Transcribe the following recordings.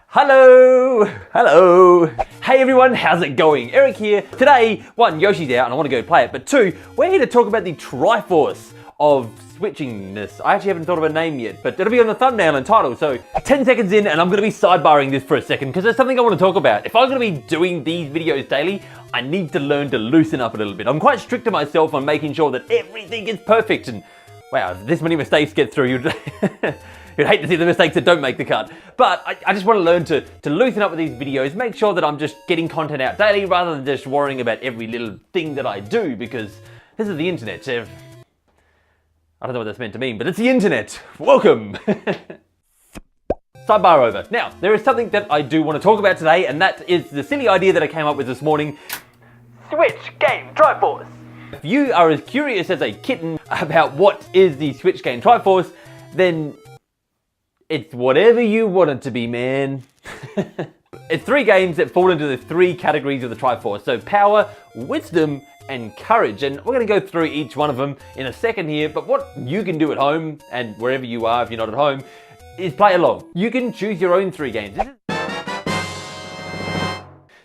Hello! Hey everyone, how's it going? Eric here. Today, one, Yoshi's out and I want to go play it, but two, we're here to talk about the Triforce of Switchingness. I actually haven't thought of a name yet, but it'll be on the thumbnail and title, so 10 seconds in and I'm going to be sidebarring this for a second because there's something I want to talk about. If I'm going to be doing these videos daily, I need to learn to loosen up a little bit. I'm quite strict to myself on making sure that everything is perfect, and wow, if this many mistakes get through, you'd hate to see the mistakes that don't make the cut. But I just want to learn to loosen up with these videos, make sure that I'm just getting content out daily rather than just worrying about every little thing that I do, because this is the internet. I don't know what that's meant to mean, but it's the internet. Welcome. Sidebar over. Now, there is something that I do want to talk about today, and that is the silly idea that I came up with this morning. Switch game Triforce. If you are as curious as a kitten about what is the Switch game Triforce, then it's whatever you want it to be, man. It's three games that fall into the three categories of the Triforce. So Power, Wisdom, and Courage. And we're going to go through each one of them in a second here. But what you can do at home, and wherever you are if you're not at home, is play along. You can choose your own three games.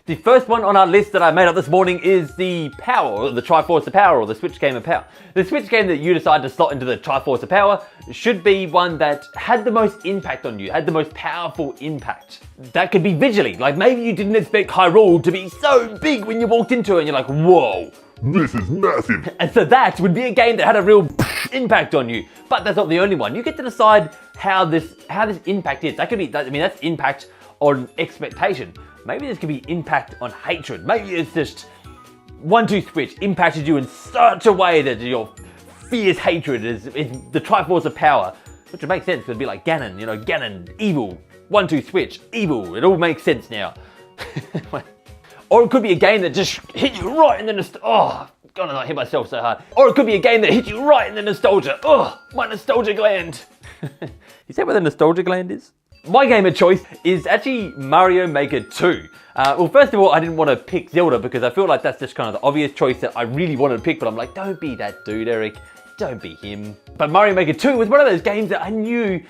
The first one on our list that I made up this morning is the Power, or the Triforce of Power, or the Switch game of Power. The Switch game that you decide to slot into the Triforce of Power should be one that had the most impact on you, had the most powerful impact. That could be visually, like maybe you didn't expect Hyrule to be so big when you walked into it and you're like, whoa. This is massive. And so that would be a game that had a real impact on you. But that's not the only one. You get to decide how this impact is. That could be, that's impact on expectation. Maybe this could be impact on hatred. Maybe it's just 1-2 Switch impacted you in such a way that your fierce hatred is the Triforce of Power. Which would make sense, it'd be like Ganon, Ganon, evil. 1-2 Switch, evil. It all makes sense now. Or it could be a game that just hit you right in the oh, God, I hit myself so hard. Or it could be a game that hit you right in the nostalgia. Oh, my nostalgia gland. Is that where the nostalgia gland is? My game of choice is actually Mario Maker 2. Well, first of all, I didn't want to pick Zelda because I feel like that's just kind of the obvious choice that I really wanted to pick, but I'm like, don't be that dude, Eric. Don't be him. But Mario Maker 2 was one of those games that I knew,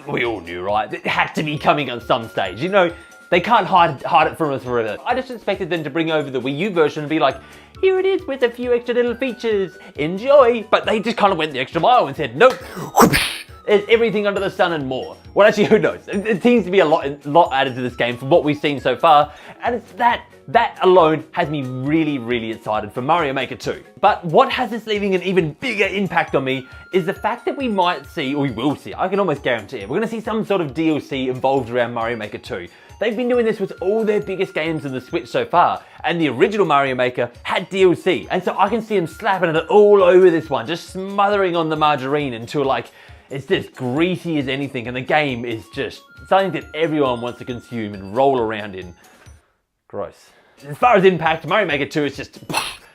we all knew, right? It had to be coming on some stage. They can't hide it from us forever. I just expected them to bring over the Wii U version and be like, here it is with a few extra little features, enjoy. But they just kind of went the extra mile and said, nope. There's everything under the sun and more. Well, actually, who knows? It seems to be a lot added to this game from what we've seen so far, and it's that alone has me really, really excited for Mario Maker 2. But what has this leaving an even bigger impact on me is the fact that we might see, or we will see, I can almost guarantee it, we're going to see some sort of DLC involved around Mario Maker 2. They've been doing this with all their biggest games in the Switch so far, and the original Mario Maker had DLC, and so I can see them slapping it all over this one, just smothering on the margarine until like, it's just greasy as anything, and the game is just something that everyone wants to consume and roll around in. Gross. As far as impact, Mario Maker 2 is just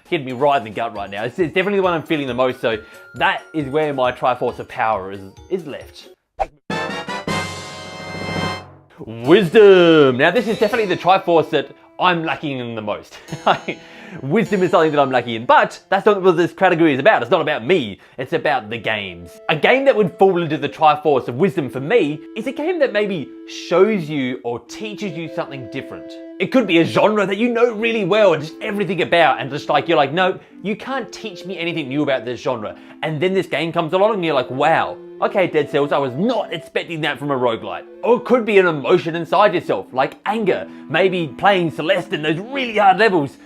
hitting me right in the gut right now. It's definitely the one I'm feeling the most, so that is where my Triforce of Power is left. Wisdom. Now this is definitely the Triforce that I'm lacking in the most. Wisdom is something that I'm lacking in, but that's not what this category is about. It's not about me, it's about the games. A game that would fall into the Triforce of Wisdom for me is a game that maybe shows you or teaches you something different. It could be a genre that you know really well and just everything about, and just like, you're like, no, you can't teach me anything new about this genre. And then this game comes along and you're like, wow, okay, Dead Cells, I was not expecting that from a roguelite. Or it could be an emotion inside yourself, like anger. Maybe playing Celeste in those really hard levels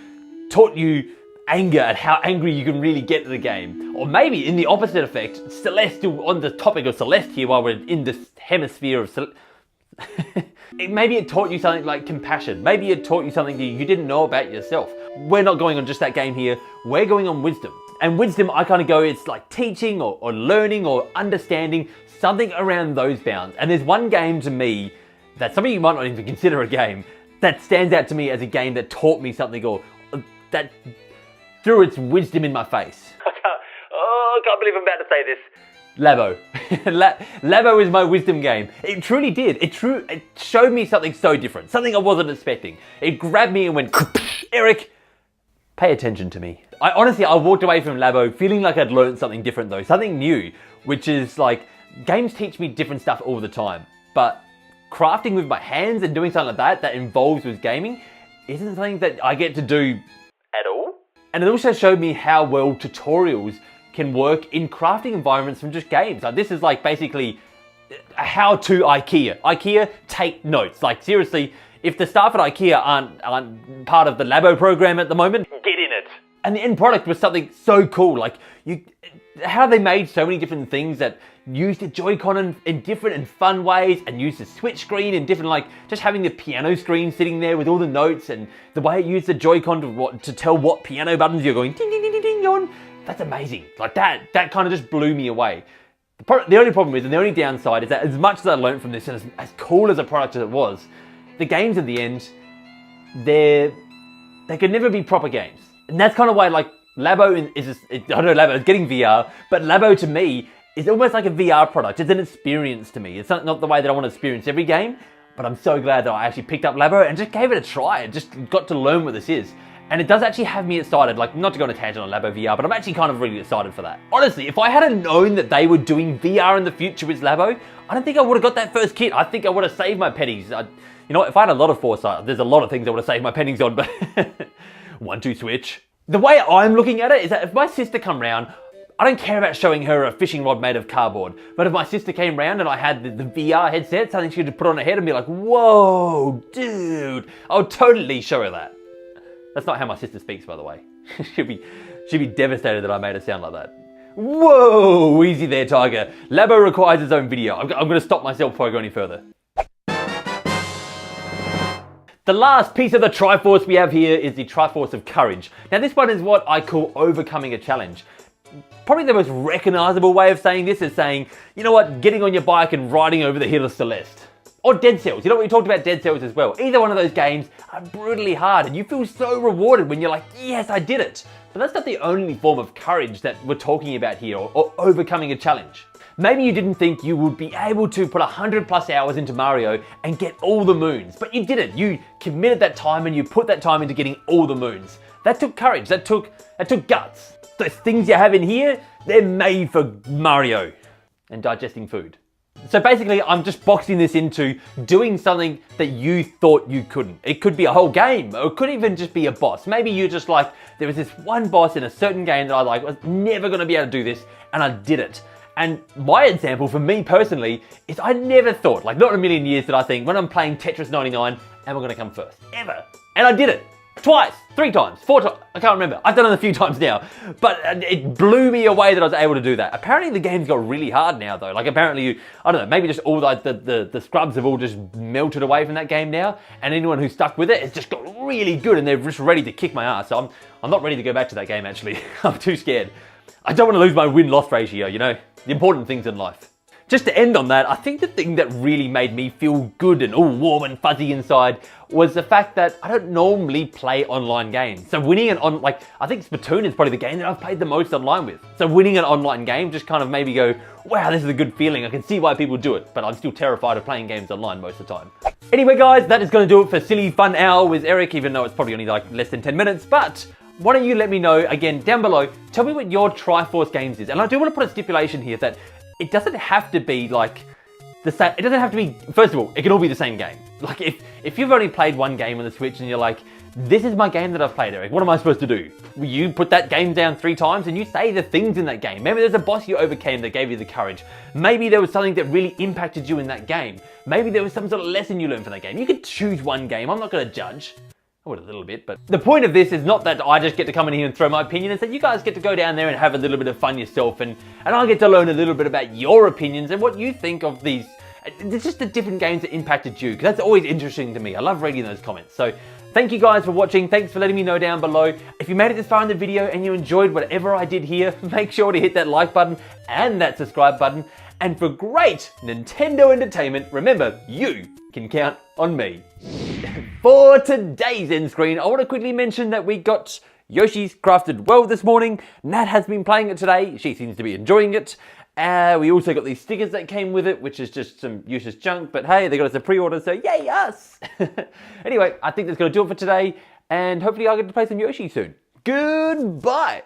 taught you anger and how angry you can really get to the game. Or maybe in the opposite effect, Celeste, on the topic of Celeste here while we're in this hemisphere of Celeste, maybe it taught you something like compassion. Maybe it taught you something that you didn't know about yourself. We're not going on just that game here, we're going on wisdom. And wisdom, I kind of go, it's like teaching or learning or understanding, something around those bounds. And there's one game to me that some of you might not even consider a game, that stands out to me as a game that taught me something, or that threw its wisdom in my face. I can't believe I'm about to say this. Labo. Labo is my wisdom game. It truly did. It showed me something so different, something I wasn't expecting. It grabbed me and went, Eric, pay attention to me. I walked away from Labo feeling like I'd learned something different though, something new, which is like, games teach me different stuff all the time, but crafting with my hands and doing something like that involves with gaming isn't something that I get to do at all. And it also showed me how well tutorials can work in crafting environments from just games. Like this is like basically a how-to IKEA. IKEA, take notes. Like seriously, if the staff at IKEA aren't part of the Labo program at the moment, get in it. And the end product was something so cool. Like how they made so many different things that used the Joy-Con in different and fun ways, and used the Switch screen in different, like just having the piano screen sitting there with all the notes, and the way it used the Joy-Con to tell what piano buttons you're going ding ding ding ding ding on. That's amazing. Like that kind of just blew me away. The only problem is, and the only downside is that as much as I learned from this, and as cool as a product as it was, the games at the end, they could never be proper games. And that's kind of why, like, Labo I know Labo is getting VR, but Labo to me is almost like a VR product. It's an experience to me. It's not the way that I want to experience every game, but I'm so glad that I actually picked up Labo and just gave it a try and just got to learn what this is. And it does actually have me excited, like not to go on a tangent on Labo VR, but I'm actually kind of really excited for that. Honestly, if I hadn't known that they were doing VR in the future with Labo, I don't think I would have got that first kit. I think I would have saved my pennies. You know what, if I had a lot of foresight, there's a lot of things I would have saved my pennies on, but 1-2 switch. The way I'm looking at it is that if my sister come round, I don't care about showing her a fishing rod made of cardboard, but if my sister came round and I had the VR headset, something she could put on her head and be like, whoa, dude, I would totally show her that. That's not how my sister speaks, by the way. She'd be devastated that I made her sound like that. Whoa, easy there, Tiger. Labo requires its own video. I'm going to stop myself before I go any further. The last piece of the Triforce we have here is the Triforce of Courage. Now this one is what I call overcoming a challenge. Probably the most recognizable way of saying this is saying, you know what, getting on your bike and riding over the hill of Celeste. Or Dead Cells. You know, we talked about Dead Cells as well. Either one of those games are brutally hard and you feel so rewarded when you're like, yes, I did it. But that's not the only form of courage that we're talking about here, or overcoming a challenge. Maybe you didn't think you would be able to put 100+ hours into Mario and get all the moons, but you didn't. You committed that time and you put that time into getting all the moons. That took courage, that took guts. Those things you have in here, they're made for Mario and digesting food. So basically, I'm just boxing this into doing something that you thought you couldn't. It could be a whole game, or it could even just be a boss. Maybe you're just like, there was this one boss in a certain game that I was never gonna be able to do this, and I did it. And my example for me personally is I never thought, like not in a million years did I think, when I'm playing Tetris 99, am I gonna come first? Ever. And I did it. Twice, 3 times, 4 times, I can't remember. I've done it a few times now, but it blew me away that I was able to do that. Apparently the game's got really hard now though. Like apparently, I don't know, maybe just all the scrubs have all just melted away from that game now, and anyone who's stuck with it has just got really good and they're just ready to kick my ass. So I'm not ready to go back to that game actually. I'm too scared. I don't want to lose my win-loss ratio, you know, the important things in life. Just to end on that, I think the thing that really made me feel good and all warm and fuzzy inside was the fact that I don't normally play online games. So winning I think Splatoon is probably the game that I've played the most online with. So winning an online game just kind of made me go, wow, this is a good feeling. I can see why people do it, but I'm still terrified of playing games online most of the time. Anyway, guys, that is going to do it for Silly Fun Hour with Eric, even though it's probably only like less than 10 minutes, but why don't you let me know, again, down below, tell me what your Triforce games is. And I do want to put a stipulation here that it doesn't have to be like the same. It doesn't have to be, first of all, it can all be the same game. Like if you've only played one game on the Switch and you're like, this is my game that I've played, Eric, what am I supposed to do? You put that game down 3 times and you say the things in that game. Maybe there's a boss you overcame that gave you the courage. Maybe there was something that really impacted you in that game. Maybe there was some sort of lesson you learned from that game. You could choose one game, I'm not gonna judge. I would a little bit, but the point of this is not that I just get to come in here and throw my opinion, it's that you guys get to go down there and have a little bit of fun yourself, and I get to learn a little bit about your opinions and what you think of these, just the different games that impacted you, because that's always interesting to me. I love reading those comments. So thank you guys for watching. Thanks for letting me know down below. If you made it this far in the video and you enjoyed whatever I did here, make sure to hit that like button and that subscribe button. And for great Nintendo entertainment, remember, you can count on me. For today's end screen, I want to quickly mention that we got Yoshi's Crafted World this morning. Nat has been playing it today. She seems to be enjoying it. We also got these stickers that came with it, which is just some useless junk, but hey, they got us a pre-order, so yay us! Anyway, I think that's going to do it for today, and hopefully I'll get to play some Yoshi soon. Goodbye!